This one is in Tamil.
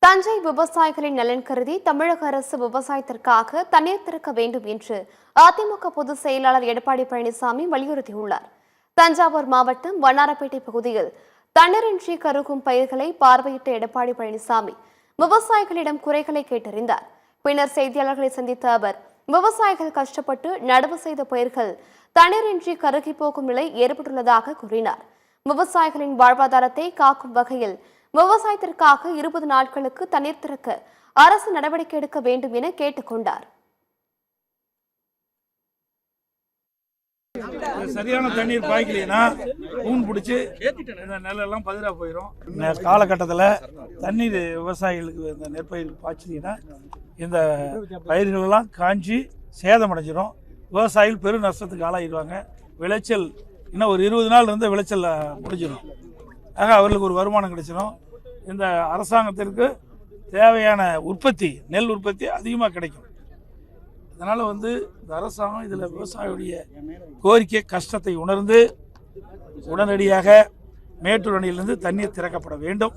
தஞ்சை விவசாயிகளின் நலன் கருதி தமிழக அரசு விவசாயத்திற்காக தண்ணீர் திறக்க வேண்டும் என்று அதிமுக பொதுச் செயலாளர் எடப்பாடி பழனிசாமி வலியுறுத்தியுள்ளார். தஞ்சாவூர் மாவட்டம் வண்ணாரப்பேட்டை பகுதியில் தண்ணீரின்றி கருகும் பயிர்களை பார்வையிட்ட எடப்பாடி பழனிசாமி விவசாயிகளிடம் குறைகளை கேட்டறிந்தார். பின்னர் செய்தியாளர்களை சந்தித்த அவர், விவசாயிகள் கஷ்டப்பட்டு நடவு செய்த பயிர்கள் தண்ணீரின்றி கருகி போகும் நிலை ஏற்பட்டுள்ளதாக கூறினார். விவசாயிகளின் வாழ்வாதாரத்தை காக்கும் வகையில் விவசாயத்திற்காக 20 நாட்களுக்கு தண்ணீர் திறக்க அரசு நடவடிக்கை எடுக்க வேண்டும் என கேட்டுக்கொண்டார். சரியான தண்ணீர் பாய்க்கலைன்னா ஊன் பிடிச்சி இந்த நெல்லெல்லாம் பதிரா போயிடும். இந்த காலகட்டத்தில் தண்ணீர் விவசாயிகளுக்கு இந்த நெற்பயிருக்கு பாய்ச்சிங்கன்னா இந்த பயிர்களெல்லாம் காஞ்சி சேதமடைஞ்சிடும். விவசாயிகள் பெரும் நஷ்டத்துக்கு ஆளாகிடுவாங்க. விளைச்சல் இன்னும் ஒரு 20 நாள் இருந்து விளைச்சல் முடிஞ்சிடும். ஆக அவர்களுக்கு ஒரு வருமானம் கிடைச்சிடும். இந்த அரசாங்கத்திற்கு தேவையான உற்பத்தி, நெல் உற்பத்தி அதிகமாக கிடைக்கும். அதனால் இந்த அரசாங்கம் இதில் விவசாயியுடைய கோரிக்கை கஷ்டத்தை உணர்ந்து உடனடியாக மேட்டூர் அணையிலிருந்து தண்ணீர் திறக்கப்பட வேண்டும்.